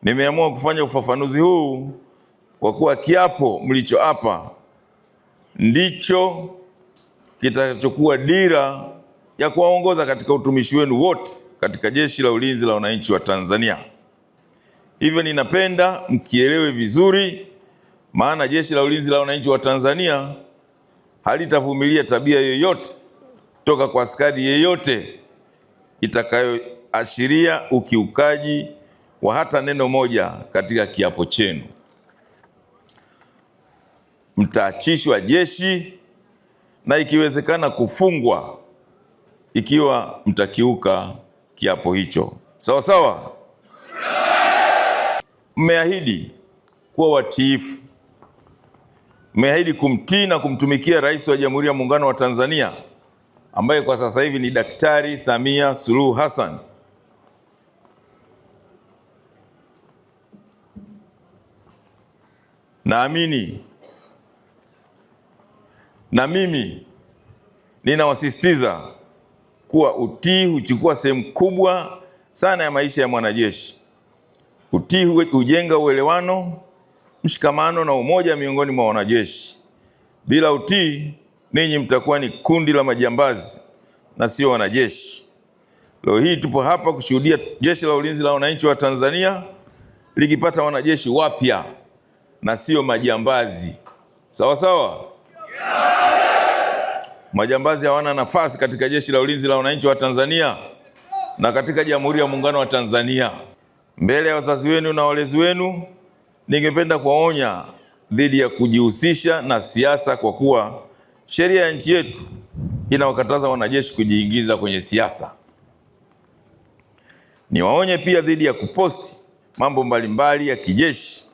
Nimeamua kufanya ufafanuzi huu kwa kuwa kiapo mlichoapa ndicho kitakachokuwa dira ya kuwaongoza katika utumishi wenu wote katika Jeshi la Ulinzi la Wananchi wa Tanzania. Hivyo ninapenda mkielewe vizuri, maana Jeshi la Ulinzi la Wananchi wa Tanzania halitavumilia tabia yoyote toka kwa askari yeyote itakayoashiria ukiukaji wa hata neno moja katika kiapo chenu. Mtaachishwa jeshi na ikiwezekana kufungwa ikiwa mtakiuka kiapo hicho. Sawa sawa? Mmeahidi kuwa watiifu. Mmeahidi kumtii na kumtumikia Rais wa Jamhuri ya Muungano wa Tanzania ambaye kwa sasa hivi ni Daktari Samia Suluhu Hassan. Naamini na mimi ninawasisitiza kuwa utii huchukua sehemu kubwa sana ya maisha ya mwanajeshi. Utii hujenga uelewano, mshikamano na umoja miongoni mwa wanajeshi. Bila utii, ninyi mtakuwa ni kundi la majambazi na sio wanajeshi. Leo hii tupo hapa kushuhudia Jeshi la Ulinzi la Wananchi wa Tanzania likipata wanajeshi wapya na sio majambazi. Sawa sawa? Majambazi hawana nafasi katika Jeshi la Ulinzi la Wananchi wa Tanzania na katika Jamhuri ya Muungano wa Tanzania. Mbele ya wazazi wenu na walezi wenu, ningependa kuwaonya dhidi ya kujihusisha na siasa kwa kuwa sheria ya nchi yetu inawakataza wanajeshi kujiingiza kwenye siasa. Niwaonye pia dhidi ya kuposti mambo mbalimbali ya kijeshi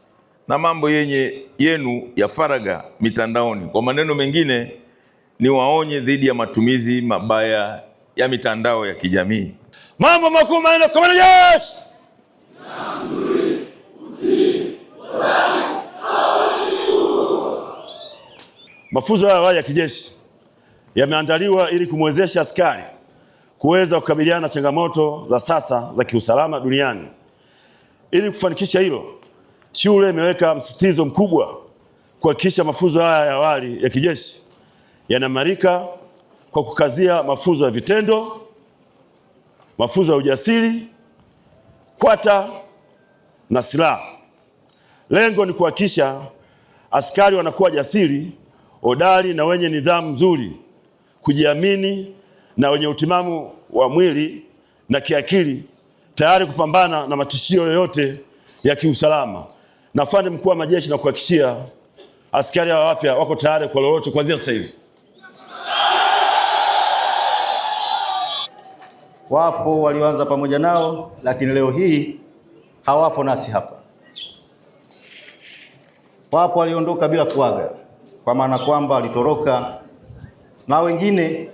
na mambo yenu ya faragha mitandaoni. Kwa maneno mengine, niwaonye dhidi ya matumizi mabaya ya mitandao ya kijamii. Mambo makuu manne kwa wanajeshi. Mafunzo ya awali ya kijeshi yameandaliwa ili kumwezesha askari kuweza kukabiliana na changamoto za sasa za kiusalama duniani. Ili kufanikisha hilo, shule imeweka msisitizo mkubwa kuhakikisha mafunzo haya ya awali ya kijeshi yanaimarika kwa kukazia mafunzo ya vitendo, mafunzo ya ujasiri, kwata na silaha. Lengo ni kuhakikisha askari wanakuwa jasiri, hodari na wenye nidhamu nzuri, kujiamini na wenye utimamu wa mwili na kiakili, tayari kupambana na matishio yoyote ya kiusalama. Na afande mkuu wa majeshi na kuhakikishia askari hawa wapya wako tayari kwa lolote kuanzia sasa hivi. Wapo walioanza pamoja nao, lakini leo hii hawapo nasi hapa. Wapo waliondoka bila kuaga, kwa maana kwamba walitoroka, na wengine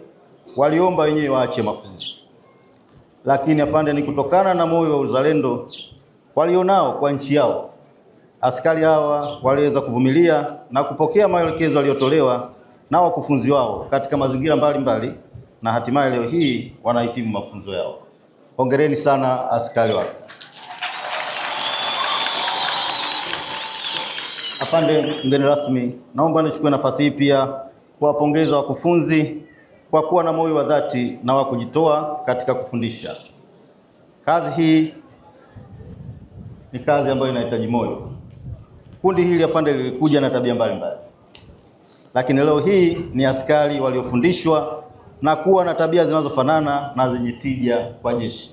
waliomba wenyewe waache mafunzo. Lakini afande, ni kutokana na moyo wa uzalendo walionao kwa nchi yao, askari hawa waliweza kuvumilia na kupokea maelekezo yaliyotolewa na wakufunzi wao katika mazingira mbalimbali, na hatimaye leo hii wanahitimu mafunzo yao. Hongereni sana askari wapya. Afande mgeni rasmi, naomba nichukue nafasi hii pia kuwapongeza wakufunzi kwa kuwa na moyo wa dhati na wa kujitoa katika kufundisha. Kazi hii ni kazi ambayo inahitaji moyo. Kundi hili afande lilikuja na tabia mbalimbali, lakini leo hii ni askari waliofundishwa na kuwa na tabia zinazofanana na zenye tija kwa jeshi.